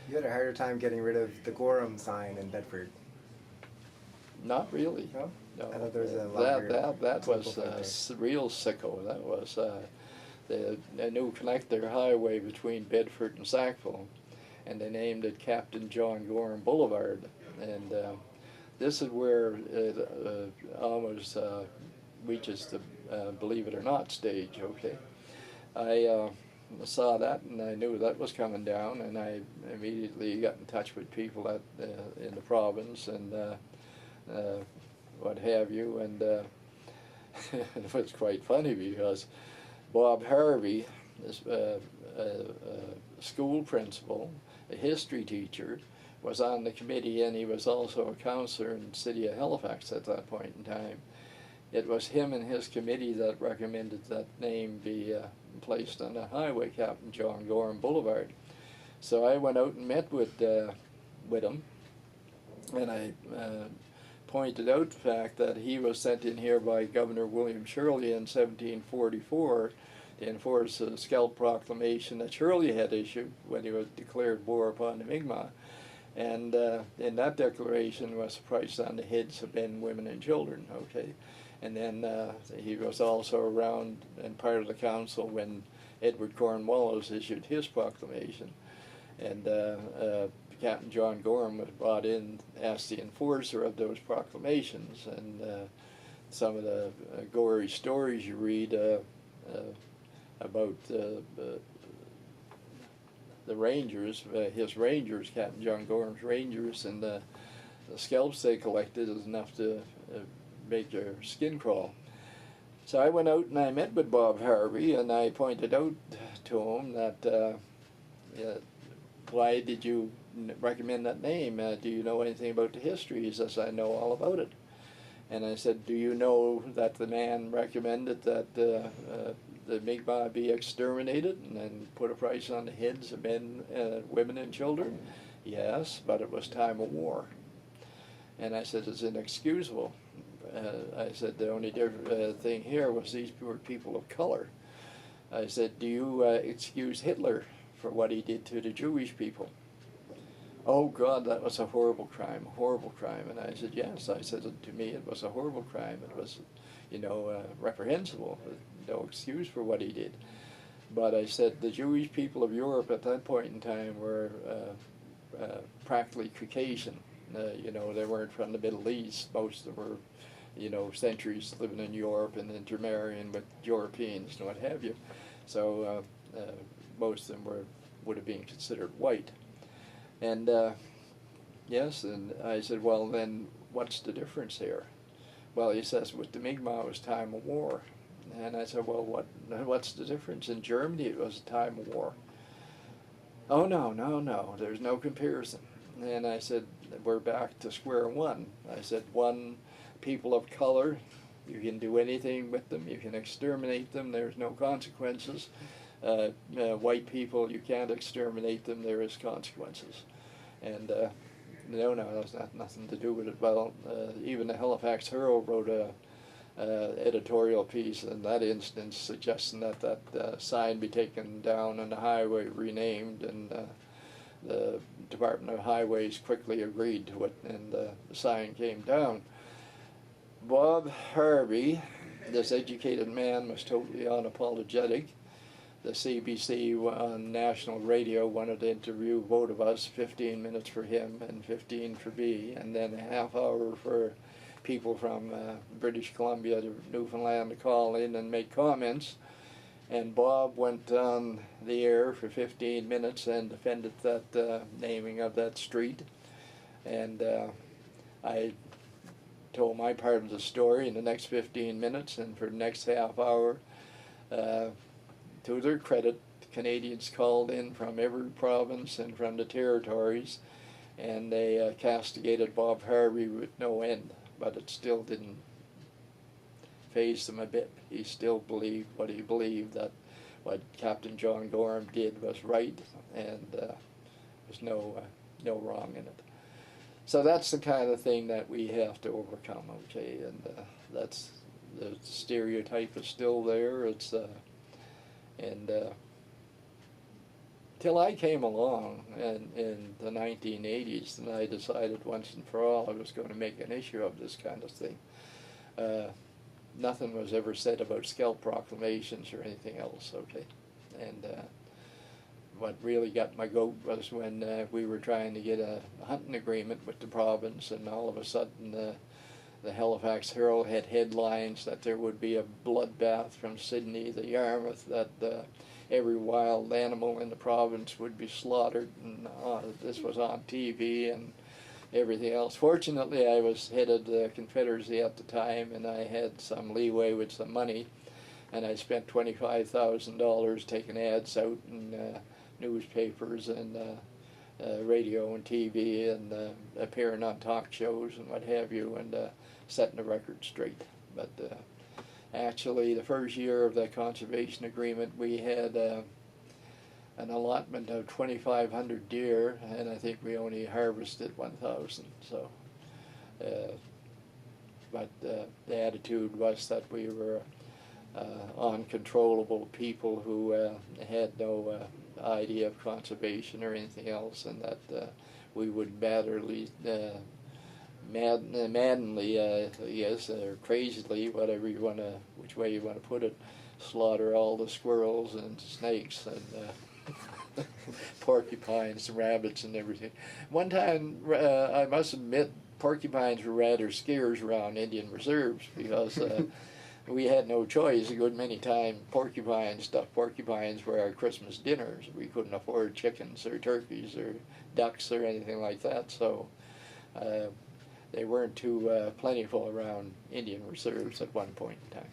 You had a harder time getting rid of the Gorham sign in Bedford. Not really. No? No. I thought there was a longer that was local fight real sicko. That was the new connector highway between Bedford and Sackville, and they named it Captain John Gorham Boulevard. And this is where it almost reaches the believe it or not stage. Okay, I saw that and I knew that was coming down, and I immediately got in touch with people at in the province and what have you, and it was quite funny because Bob Harvey, this school principal, a history teacher, was on the committee, and he was also a councillor in the city of Halifax at that point in time. It was him and his committee that recommended that name be placed on the highway, Captain John Gorham Boulevard. So I went out and met with him, and I pointed out the fact that he was sent in here by Governor William Shirley in 1744 to enforce a scalp proclamation that Shirley had issued when he was declared war upon the Mi'kmaq. And in that declaration was the price on the heads of men, women, and children. Okay, and then he was also around and part of the council when Edward Cornwallis issued his proclamation, and Captain John Gorham was brought in as the enforcer of those proclamations. And some of the gory stories you read about the Rangers, his Rangers, Captain John Gorham's Rangers, and the scalps they collected is enough to make your skin crawl. So I went out and I met with Bob Harvey, and I pointed out to him that why did you recommend that name? Do you know anything about the history? He says, I know all about it. And I said, do you know that the man recommended that the Mi'kmaq be exterminated and then put a price on the heads of men, women, and children? Yes, but it was time of war. And I said, it's inexcusable. I said, the only thing here was these were people of color. I said, do you excuse Hitler for what he did to the Jewish people? Oh God, that was a horrible crime, a horrible crime. And I said, yes. I said, to me it was a horrible crime. It was, reprehensible. No excuse for what he did. But I said, the Jewish people of Europe at that point in time were practically Caucasian. They weren't from the Middle East. Most of them were, centuries living in Europe and intermarrying with Europeans and what have you. So most of them would have been considered white. And yes, and I said, well, then what's the difference here? Well, he says, with the Mi'kmaq it was time of war. And I said, well, what's the difference? In Germany it was a time of war. Oh, no, there's no comparison. And I said, we're back to square one. I said, people of color, you can do anything with them, you can exterminate them, there's no consequences. White people, you can't exterminate them, there is consequences. And no, that's not nothing to do with it. Well, even the Halifax Herald wrote a editorial piece in that instance suggesting that sign be taken down and the highway renamed, and the Department of Highways quickly agreed to it, and the sign came down. Bob Harvey, this educated man, was totally unapologetic. The CBC on national radio wanted to interview both of us, 15 minutes for him and 15 for me, and then a half hour for people from British Columbia to Newfoundland to call in and make comments. And Bob went on the air for 15 minutes and defended that naming of that street. And I told my part of the story in the next 15 minutes, and for the next half hour, to their credit, the Canadians called in from every province and from the territories, and they castigated Bob Harvey with no end, but it still didn't faze him a bit. He still believed what he believed, that what Captain John Gorham did was right, and there's no wrong in it. So that's the kind of thing that we have to overcome, okay, and that's, the stereotype is still there. It's and till I came along in the 1980s, and I decided once and for all I was going to make an issue of this kind of thing. Nothing was ever said about scalp proclamations or anything else, okay? And what really got my goat was when we were trying to get a hunting agreement with the province, and all of a sudden the Halifax Herald had headlines that there would be a bloodbath from Sydney to Yarmouth, that every wild animal in the province would be slaughtered, and this was on TV and everything else. Fortunately, I was head of the Confederacy at the time, and I had some leeway with some money, and I spent $25,000 taking ads out in newspapers and radio and TV, and appearing on talk shows and what have you, and setting the record straight. But actually, the first year of the conservation agreement, we had an allotment of 2,500 deer, and I think we only harvested 1,000. So, but the attitude was that we were uncontrollable people who had no idea of conservation or anything else, and that we would maddenly, yes, or crazily, whatever you want to, which way you want to put it, slaughter all the squirrels and snakes and porcupines and rabbits and everything. One time, I must admit, porcupines were rather scarce around Indian reserves, because we had no choice. A good many times, stuffed porcupines were our Christmas dinners. We couldn't afford chickens or turkeys or ducks or anything like that, so they weren't too plentiful around Indian reserves at one point in time.